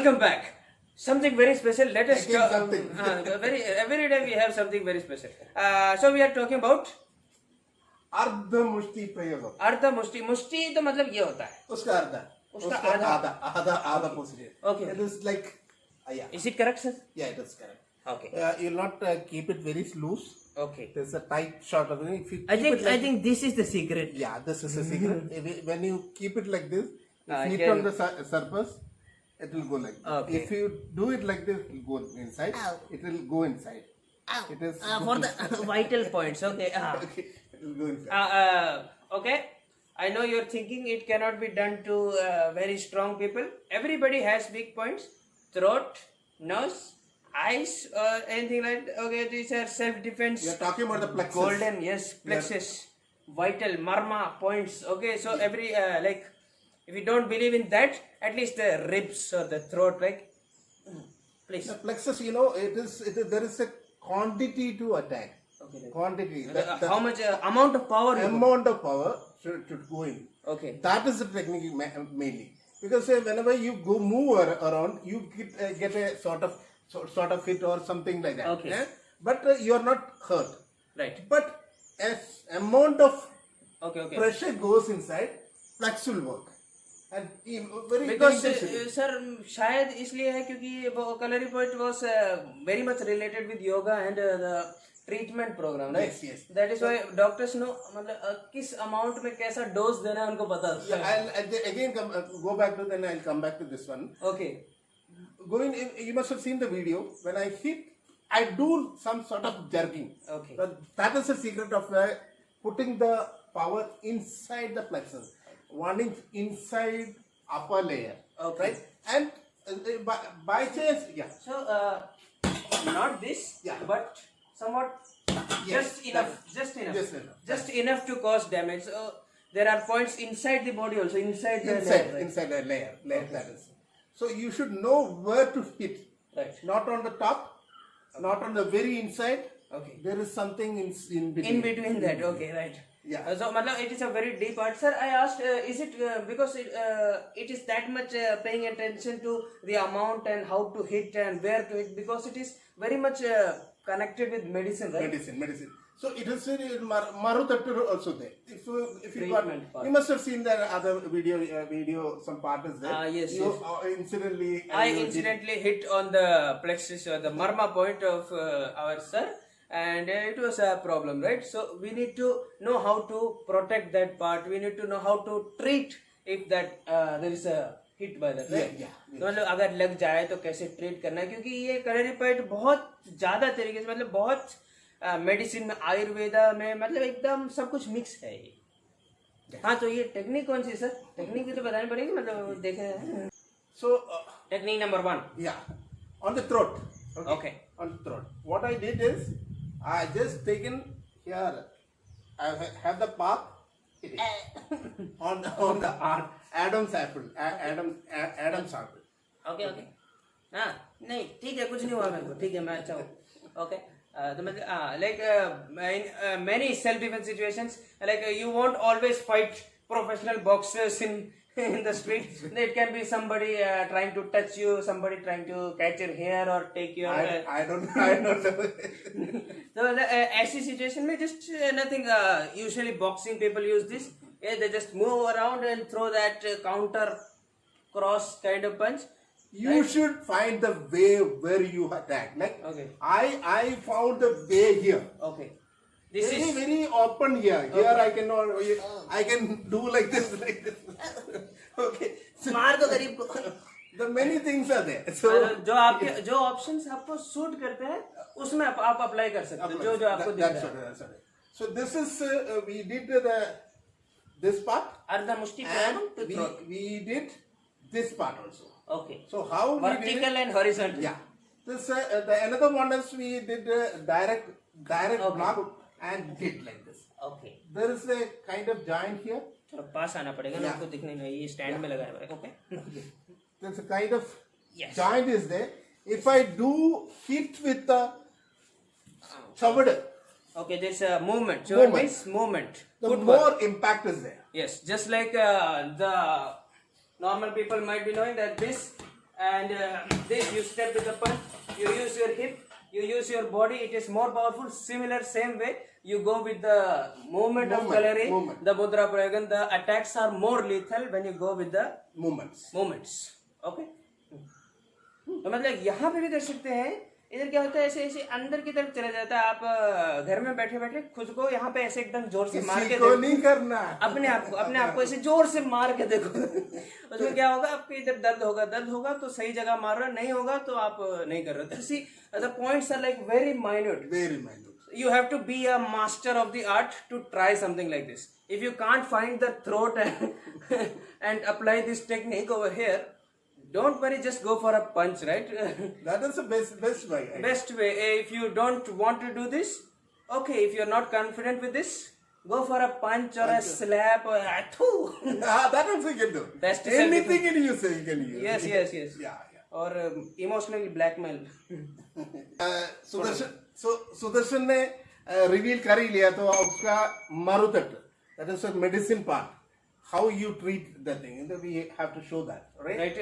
welcome back. Something very special. Let us Again something. every day we have something very special. So we are talking about Ardha Mushti प्रयोग. अर्ध मुष्टि. मुष्टि तो मतलब ये होता है. उसका आधा. उसका आधा position. Okay. It is like yeah. Is it correct, sir? Yeah, it is correct. Okay. You'll not keep it very loose. Okay. There's a tight shot of it. If you I keep think it like I think this is the secret. yeah, this is a secret. When you keep it like this, hit can- on the surface, it will go like this. Okay. If you do it like this, it will go inside. Ow. It will go inside. Ow. It is For the vital points. Okay. okay. It will go inside. Okay. I know you're thinking it cannot be done to very strong people. Everybody has weak points. Throat, nose, eyes, or anything like that. Okay, these are self-defense. You're talking about the plexus. Golden, yes, plexus, vital, marma points. Okay, so every like, if you don't believe in that, at least the ribs or the throat, like, please. The plexus, you know, there is a quantity to attack. Okay. Quantity. How much amount of power? you Amount of power should go in. put? Okay. That is the technique mainly. Because whenever you go move around, you get a sort of hit or something like that. Okay. Yeah? But you are not hurt. Right. But as amount of Okay. pressure goes inside, flex will work. And very Because dangerous. sir, शायद इसलिए है क्योंकि Kalari point was very much related with yoga and the treatment program, right? Yes. That is why doctors know मतलब किस amount में कैसा dose देना है उनको पता है. Yeah, I'll again go back to then I'll come back to this one. Okay. You must have seen the video. When I hit, I do some sort of jerking. Okay. But that is the secret of putting the power inside the plexus. 1 inch inside upper layer. Okay. Right? And by chance, yeah. So not this, Yeah. but somewhat Yes, just enough. Just enough. enough to cause damage. So there are points inside the body also, inside the layer, right? Inside the layer. That is. So you should know where to hit. Right. Not on the top, not on the very inside. Okay. There is something in between. In between that, okay, right. Yeah. So, matlab, it is a very deep art. Sir, I asked, is it because it is that much paying attention to the amount and how to hit and where to hit, because it is very much connected with medicine, right? Medicine. So it is Marutattu also there. If you got, Treatment part. you must have seen the other video. Some part is there. Yes, You yes. incidentally. I incidentally hit on the plexus or the marma point of our sir, and it was a problem, right? So we need to know how to protect that part. We need to know how to treat if that there is a hit by that, right? Yeah. तो मतलब अगर लग जाए तो कैसे treat करना है, क्योंकि ये कलरी पॉइंट बहुत ज्यादा तरीके से मतलब बहुत मेडिसिन में आयुर्वेदा में मतलब एकदम सब कुछ मिक्स है ये. हाँ, तो ये टेक्निक कौन सी सर? टेक्निक भी तो बतानी पड़ेगी, मतलब देखें. So technique number 1. yeah, on the throat. Okay. On the throat. What I did is I just taken here. I have the path. on the Adam's apple. Adam's apple. Okay. हाँ, नहीं ठीक है, कुछ नहीं हुआ मेरे को, ठीक है, मैं अच्छा हूँ. ओके. तो मतलब like in many self defense situations, like you won't always fight professional boxers in the street. It can be somebody trying to touch you, somebody trying to catch your hair or take your I don't know. so ऐसी situation में just nothing. Usually boxing people use this. Yeah, they just move around and throw that counter cross kind of punch. You should find the way where you attack. Like Okay. I found the way here. Okay. This Very is very open here. Here Okay. I can do like this. Okay. मार दो गरीब को. The many things are there. So जो options आपको suit करते हैं उसमें आप अप्लाई कर सकते हैं, जो आपको दिख that's रहा है. right, that's right. So this is we did this part अर्धा मुष्टि and to throat. we did this part also. Okay. So how we did Vertical it? and horizontal. Yeah. This the another one is we did direct Okay. block and did like this. Okay. There is a kind of joint here. थोड़ा पास आना पड़ेगा ना, Yeah. आपको दिखने नहीं, ये stand में लगाया हुआ है. Okay. There's a kind of Yes. joint is there. If I do hit with the shoulder, Okay, there's a movement. So Movement. it means movement. the Footwork. more impact is there. Yes, just like the normal people might be knowing that this and this you step with the punch, you use your hip, you use your body, it is more powerful. Similar same way you go with the movement of Kalari, the mudra prayogan, the attacks are more lethal when you go with the movements. Okay. तो मतलब यहाँ पे भी कर सकते हैं. इधर क्या होता है, ऐसे ऐसे अंदर की तरफ चला जाता है. आप घर में बैठे बैठे खुद को यहाँ पे ऐसे एकदम जोर से मार के देखो. नहीं करना, अपने आप को ऐसे जोर से मार के देखो. उसमें क्या होगा, आपके इधर दर्द होगा तो सही जगह मार रहे हो, नहीं होगा तो आप नहीं कर रहे हो. See, the points are like very minute. You have to be a master of the art to try something like this. If you can't find the throat and apply this technique over here, don't worry, just go for a punch, right? That is the best way. Best way. If you don't want to do this, okay. If you're not confident with this, go for a punch or a slap or a that also you can do. Best anything you say you can use. Yes. Yeah. Or emotionally blackmail. Sudarshan ने reveal कर ही लिया, तो उसका मारुतट, that is the medicine part. How you treat the thing, we have to show that, right?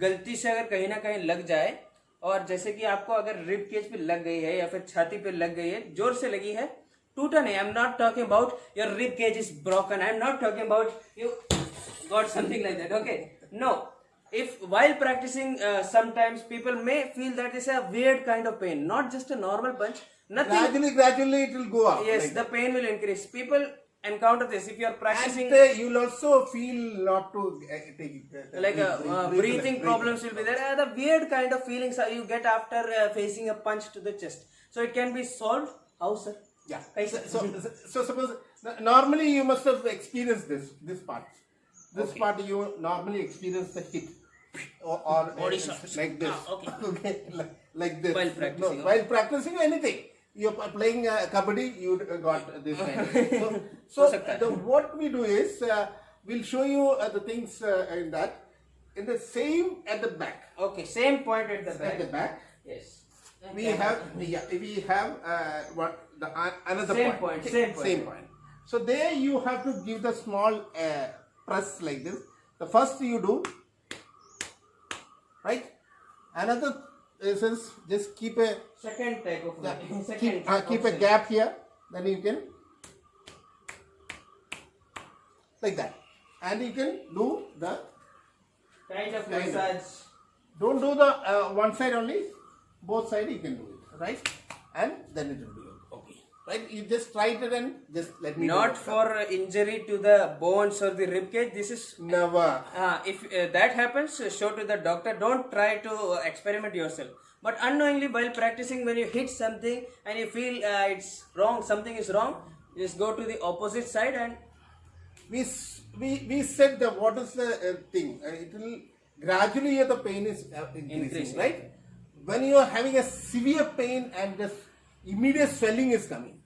गलती से अगर कहीं ना कहीं लग जाए, और जैसे कि आपको अगर रिब केज पे लग गई है या फिर छाती पे लग गई है, जोर से लगी है, टूटा नहीं. I am not talking about your rib cage is broken. I am not talking about you got something like that. Okay, no. If while practicing, sometimes people may feel that it's a weird kind of pain, not just a normal punch. Nothing. Gradually it will go up. Yes, like the pain will increase. People encounter this if you are practicing. And you'll also feel not to take like breathing problems will be there. The weird kind of feelings you get after facing a punch to the chest. So it can be solved. How, sir? Yeah. So suppose normally you must have experienced this part. This part you normally experience the hit or body shots like this. Okay. Like this. While practicing. While practicing anything. You're playing kabaddi, you got this kind of thing. So what we do is, we'll show you the things in that. In the same at the back. Okay, same point at the back. At the back. Yes. We have another same point. Same point. So there you have to give the small press like this. The first you do, right? Another is just keep a second type of keep a gap here. Then you can like that, and you can do the kind of massage. Don't do the one side only. Both sides you can do it, right? And then it will be okay. Right? You just try it and just let me know. Not for injury to the bones or the rib cage. This is never. If that happens, show to the doctor. Don't try to experiment yourself. But unknowingly, while practicing, when you hit something and you feel it's wrong, something is wrong, just go to the opposite side and we said that what is the thing? It will gradually the pain is increasing, right? When you are having a severe pain and just immediate swelling is coming,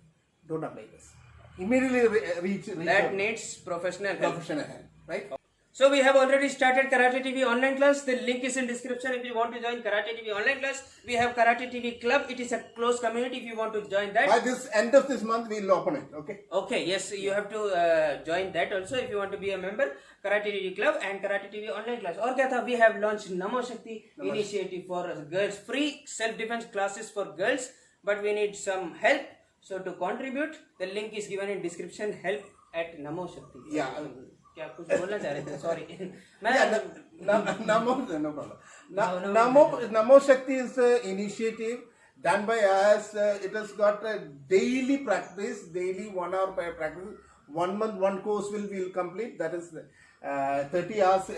don't apply this. Immediately reach that needs professional help, right? So we have already started Karate TV online class. The link is in description. If you want to join Karate TV online class, we have Karate TV Club. It is a closed community. If you want to join that, by this end of this month we will open it. Okay. Okay. Yes, you have to join that also if you want to be a member. Karate TV Club and Karate TV online class. और क्या था? We have launched Namo Shakti initiative for girls, free self-defense classes for girls. But we need some help. So to contribute, the link is given in description. Help at Namo Shakti. Yeah. क्या कुछ बोलना चाह रहे थे? Sorry. Namo Shakti is an initiative done by us. It has got a daily practice, daily 1 hour practice. 1 month, one course will complete. That is 30 hours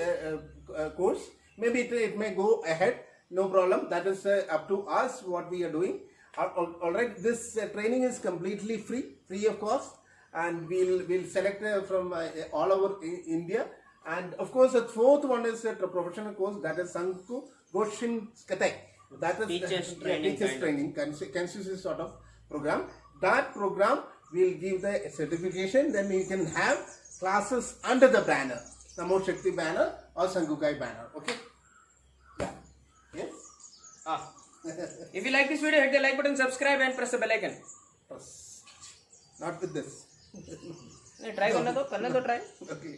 course. Maybe it may go ahead. No problem. That is up to us what we are doing. All right. This training is completely free of cost. And we'll select from all over India, and of course the fourth one is a professional course, that is Sanku Goshin Skatek, that is teachers training consists sort of program. That program will give the certification, then you can have classes under the banner, Namo Shakti banner or Sangukai banner. Okay. Yeah. Yes. If you like this video, hit the like button, subscribe and press the bell icon. Not with this. नहीं, try करना तो try. Okay.